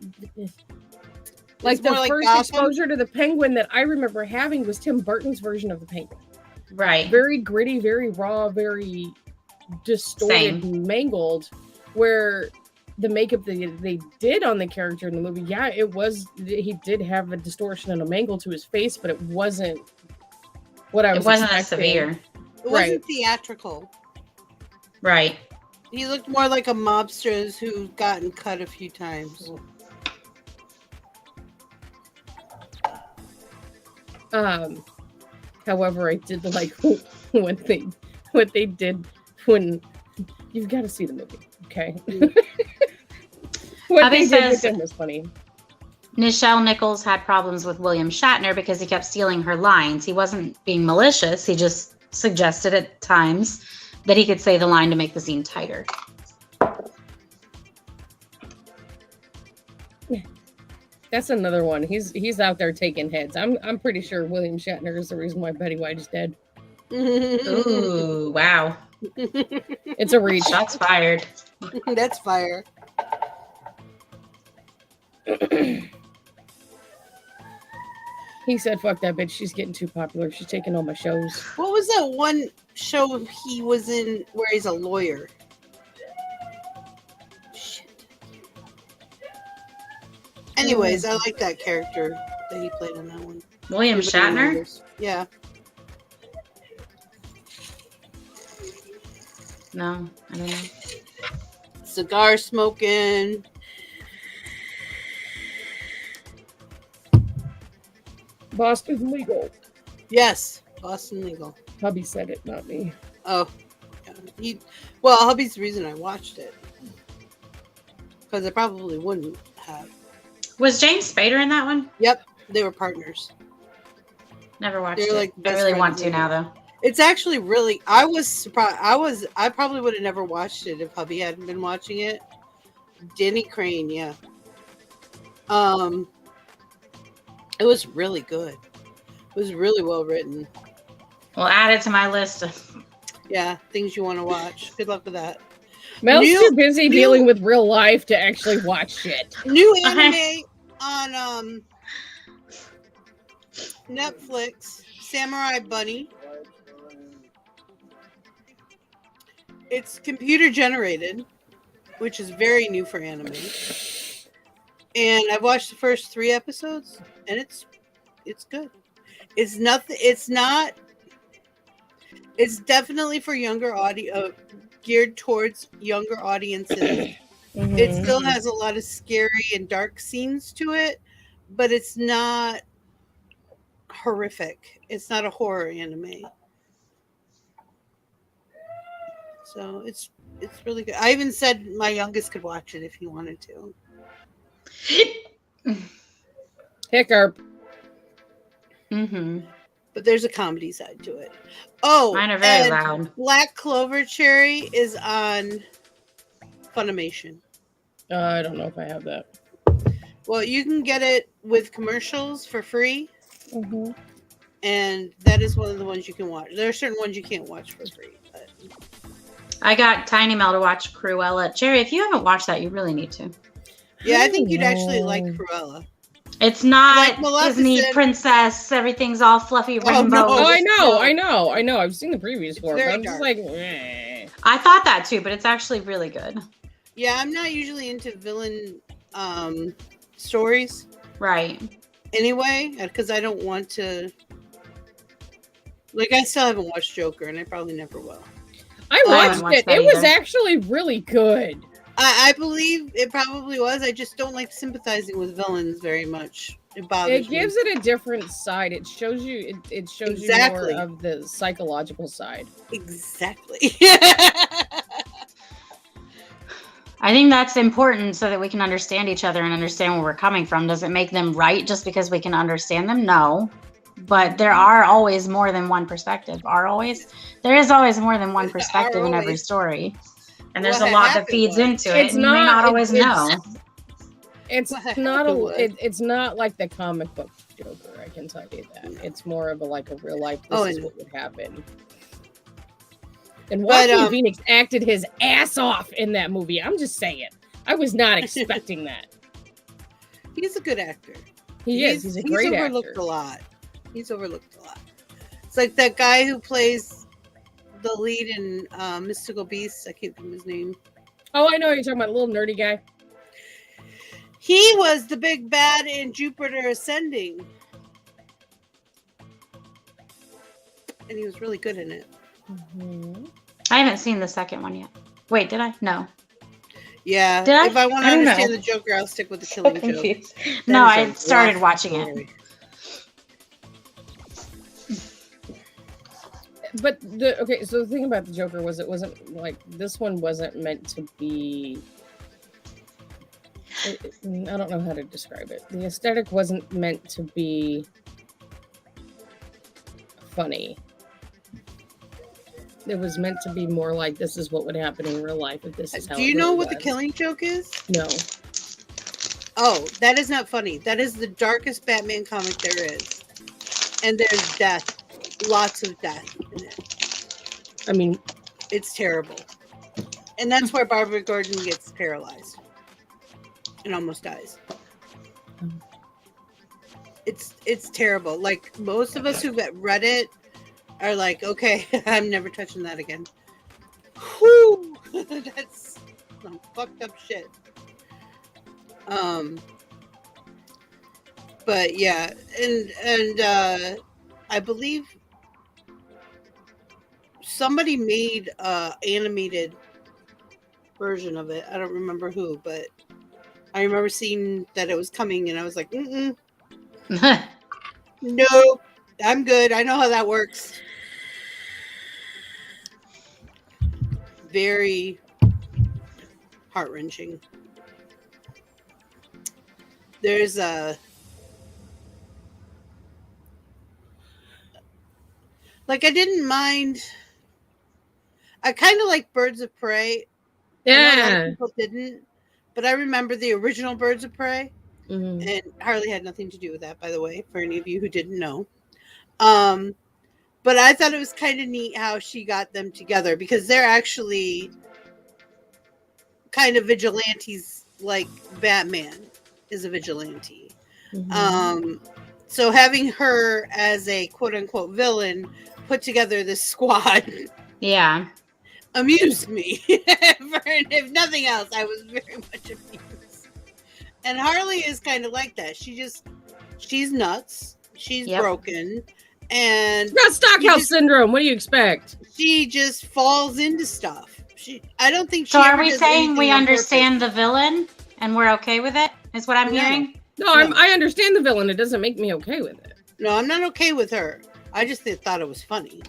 like the like first Gotham? exposure to the Penguin that I remember having was Tim Burton's version of the Penguin. Right. Very gritty, very raw, very distorted, mangled. Where the makeup that they did on the character in the movie, yeah, it was. He did have a distortion and a mangle to his face, but it wasn't what I was. It wasn't as expecting. severe. It wasn't theatrical. Right. He looked more like a mobster who's gotten cut a few times. However, I did like what they did when you've got to see the movie, okay? What they did with him was funny. Nichelle Nichols had problems with William Shatner because he kept stealing her lines. He wasn't being malicious. He just suggested at times that he could say the line to make the scene tighter. That's another one. He's out there taking heads. I'm pretty sure William Shatner is the reason why Betty White is dead. Ooh, wow. It's a reach. Shots fired. That's fire. He said, fuck that bitch. She's getting too popular. She's taking all my shows. What was that one show he was in where he's a lawyer? Shit. Anyways, I like that character that he played in that one. William Shatner? Yeah. No, I don't know. Cigar smoking. Boston Legal. Yes, Boston Legal. Hubby said it, not me. Oh, yeah. Hubby's the reason I watched it. Because I probably wouldn't have. Was James Spader in that one? Yep, they were partners. Never watched They're it. like I best really friends want to movie. now, though. It's actually really. I was surprised. I probably would have never watched it if hubby hadn't been watching it. Denny Crane, yeah. It was really good. It was really well written. We'll add it to my list. Yeah, things you want to watch. Good luck with that. Mel's too busy dealing with real life to actually watch shit. New anime on Netflix, Samurai Bunny. It's computer generated, which is very new for anime. And I've watched the first 3 episodes, and it's good. It's nothing. It's definitely for younger audio, geared towards younger audiences. It still has a lot of scary and dark scenes to it, but it's not horrific. It's not a horror anime. So it's really good. I even said my youngest could watch it if he wanted to. Hiccup. But there's a comedy side to it. Oh, mine are very loud. Black Clover Cherry is on Funimation. I don't know if I have that. Well, you can get it with commercials for free. And that is one of the ones you can watch. There are certain ones you can't watch for free. But... I got Tiny Mel to watch Cruella. Jerry, if you haven't watched that, you really need to. Yeah, I think you'd actually like Cruella. It's not like Disney princess. Everything's all fluffy rainbow. no. Oh, I know. I've seen the previews for it, but I'm just like, I thought that too, but it's actually really good. Yeah, I'm not usually into villain stories. Right. Anyway, because I don't want to. Like, I still haven't watched Joker, and I probably never will. I watched it. It was actually really good. I believe it probably was. I just don't like sympathizing with villains very much. It bothers me. It gives it a different side. It shows you. It shows you more of the psychological side. Exactly. I think that's important so that we can understand each other and understand where we're coming from. Does it make them right just because we can understand them? No. But there are always more than one perspective. There is always more than one perspective in every story. And there's a lot that feeds into it. And you may not always know. It's not like the comic book Joker, I can tell you that. It's more of a real life, this is what would happen. And Joaquin Phoenix acted his ass off in that movie. I'm just saying. I was not expecting that. He's a good actor. He's a great actor. He's overlooked a lot. It's like that guy who plays the lead in Mystical Beasts. I can't think of his name. Oh, I know. You're talking about a little nerdy guy. He was the big bad in Jupiter Ascending. And he was really good in it. I haven't seen the second one yet. Wait, did I? No. Yeah. Did I? If I want to understand the Joker, I'll stick with the Killing Joke. No, I started watching it. But so the thing about the Joker was it wasn't like this one wasn't meant to be. I don't know how to describe it. The aesthetic wasn't meant to be funny. It was meant to be more like this is what would happen in real life if this is how. Do you know what the Killing Joke is? No. Oh, that is not funny. That is the darkest Batman comic there is, and there's death. Lots of death in it. I mean, it's terrible. And that's where Barbara Gordon gets paralyzed and almost dies. It's terrible. Like, most of us who've read it are like, okay, I'm never touching that again. Whew! That's some fucked up shit. But yeah, and I believe somebody made an animated version of it. I don't remember who, but I remember seeing that it was coming, and I was like, no, I'm good. I know how that works. Very heart-wrenching. there's a like I didn't mind. I kind of like Birds of Prey. I know a lot of people didn't, but I remember the original Birds of Prey, and Harley had nothing to do with that, by the way, for any of you who didn't know. But I thought it was kind of neat how she got them together because they're actually kind of vigilantes, like Batman is a vigilante. So having her as a quote unquote villain put together this squad, amused me. If nothing else, I was very much amused. And Harley is kind of like that. She's nuts. She's broken. And got Stockhouse syndrome. What do you expect? She just falls into stuff. I don't think she. So are we saying we understand the villain and we're okay with it? Is what I'm hearing? No, I understand the villain. It doesn't make me okay with it. No, I'm not okay with her. I just thought it was funny.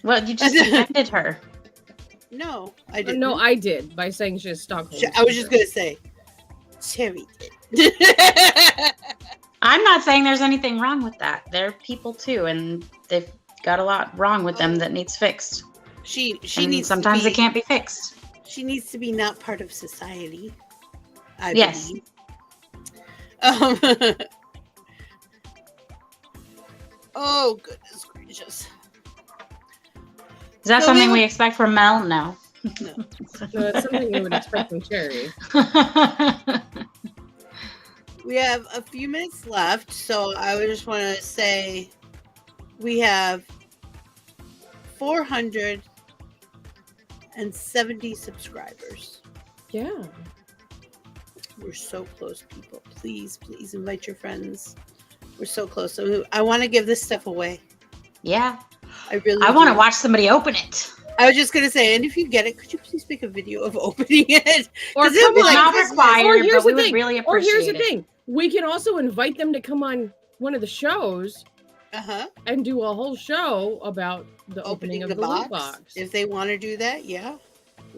Well, you just defended her. No, I didn't. No, I did by saying she has Stockholm. I was just gonna say, Cherry did. I'm not saying there's anything wrong with that. They're people too, and they've got a lot wrong with them that needs fixed. She and needs. Sometimes it can't be fixed. She needs to be not part of society. I yes. believe. Oh goodness gracious! Is that something we expect from Mel? No. No. No, it's something you would expect from Cherry. We have a few minutes left, so I would just want to say we have 470 subscribers. Yeah. We're so close, people. Please invite your friends. We're so close. So I want to give this stuff away. Yeah. I want to watch somebody open it. I was just going to say, and if you get it, could you please make a video of opening it? Or it'll be not required, but we would really appreciate it. Or here's the thing. We can also invite them to come on one of the shows and do a whole show about the opening of the loot box. If they want to do that, yeah.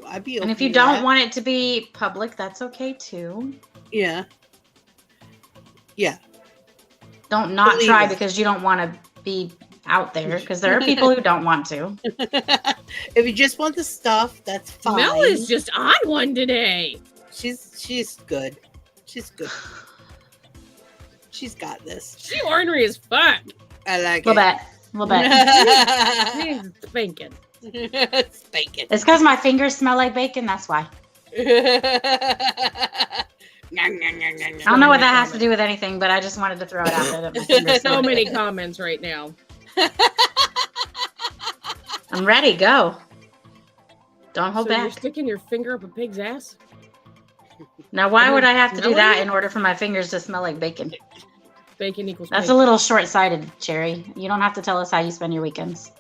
I'd be open. And if you don't want it to be public, that's okay too. Yeah. Yeah. Don't not try because you don't want to be out there, because there are people who don't want to. If you just want the stuff, that's fine. Mel is just on one today. She's good. She's good. She's got this. She ornery as fuck. I like it. A little bit. She's spanking. Spanking. It's because my fingers smell like bacon. That's why. I don't know what that has to do with anything, but I just wanted to throw it out there. That my fingers so many comments right now. I'm ready. Go. Don't hold back. You're sticking your finger up a pig's ass? Now, why would I have to do that in order for my fingers to smell like bacon? Bacon equals That's bacon. a little short-sighted, Cherry. You don't have to tell us how you spend your weekends.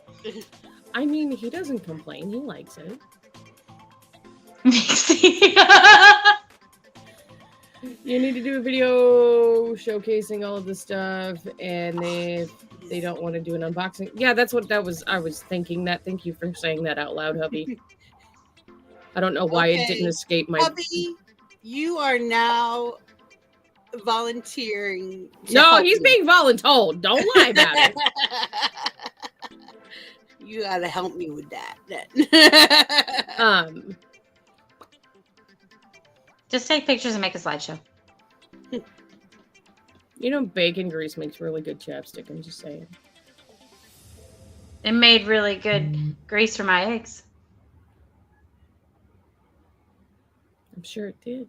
I mean, he doesn't complain. He likes it. You need to do a video showcasing all of the stuff, and if they don't want to do an unboxing. Yeah, that's what that was. I was thinking that. Thank you for saying that out loud, hubby. I don't know why it didn't escape my... Hubby, you are now volunteering. No, he's being voluntold. Don't lie about it. You gotta help me with that. Just take pictures and make a slideshow. You know, bacon grease makes really good chapstick. I'm just saying. It made really good grease for my eggs. I'm sure it did.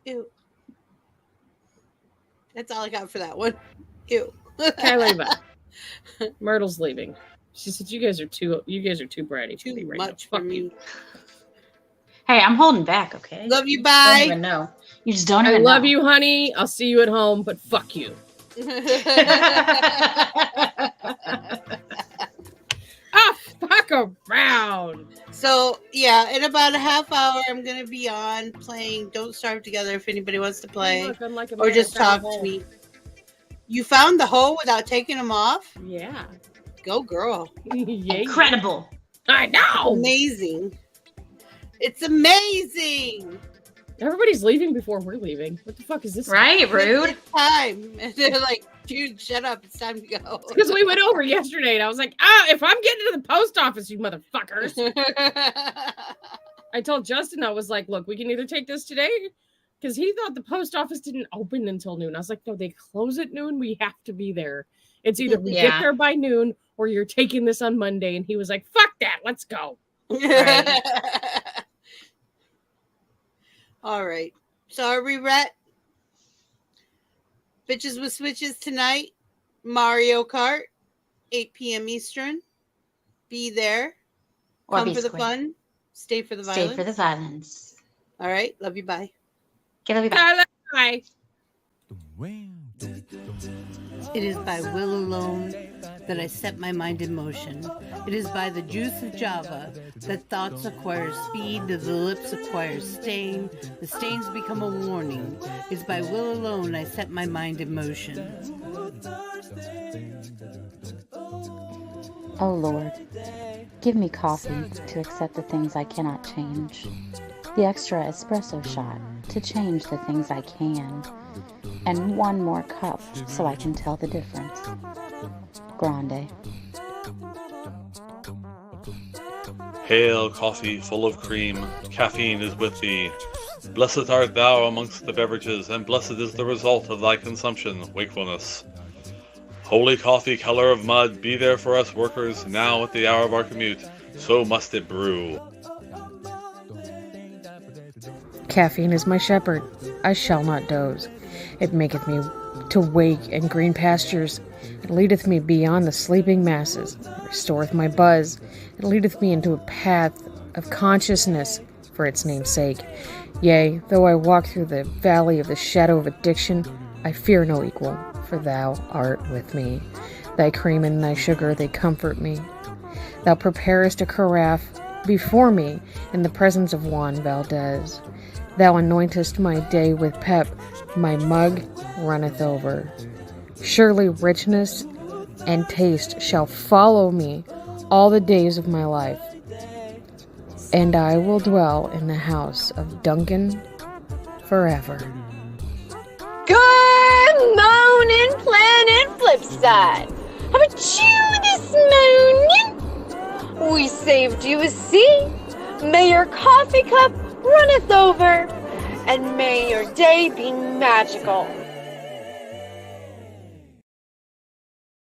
Ew. That's all I got for that one. Ew. Kylie, Myrtle's leaving. She said, "You guys are too bratty. Too right much now. for me." Hey, I'm holding back. Okay. Love you. Bye. I don't even know. You just don't even know. I love you, honey. I'll see you at home, but fuck you. Fuck around. So yeah, in about a half hour, I'm gonna be on playing Don't Starve Together. If anybody wants to play, or just talk to me. You found the hole without taking them off? Yeah. Go girl. Yeah. Incredible. I know. Amazing. It's amazing. Everybody's leaving before we're leaving. What the fuck is this? Right? Rude. It's time. And they're like, dude, shut up. It's time to go. Because we went over yesterday and I was like, if I'm getting to the post office, you motherfuckers. I told Justin, I was like, look, we can either take this today because he thought the post office didn't open until noon. I was like, no, they close at noon. We have to be there. It's either we get there by noon or you're taking this on Monday. And he was like, fuck that. Let's go. Right. All right. Sorry, Rhett. Bitches with Switches tonight. Mario Kart, 8 p.m. Eastern. Be there. Or Come be for the square. fun. Stay for the violence. Stay for the violence. All right. Love you. Bye. Okay, love you. Bye. Bye. It is by will alone that I set my mind in motion. It is by the juice of Java that thoughts acquire speed, the lips acquire stain, the stains become a warning. It is by will alone I set my mind in motion. Oh Lord, give me coffee to accept the things I cannot change. The extra espresso shot to change the things I can. And one more cup so I can tell the difference. Grande. Hail, coffee full of cream, caffeine is with thee. Blessed art thou amongst the beverages, and blessed is the result of thy consumption, wakefulness. Holy coffee, color of mud, be there for us workers, now at the hour of our commute, so must it brew. Caffeine is my shepherd, I shall not doze. It maketh me to wake in green pastures. It leadeth me beyond the sleeping masses. It restoreth my buzz. It leadeth me into a path of consciousness for its name's sake. Yea, though I walk through the valley of the shadow of addiction, I fear no equal, for thou art with me. Thy cream and thy sugar, they comfort me. Thou preparest a carafe before me in the presence of Juan Valdez. Thou anointest my day with pep, my mug runneth over. Surely richness and taste shall follow me all the days of my life, and I will dwell in the house of Duncan forever. Good morning, Planet Flipside. How about you this morning? We saved you a seat. May your coffee cup runneth over, and may your day be magical.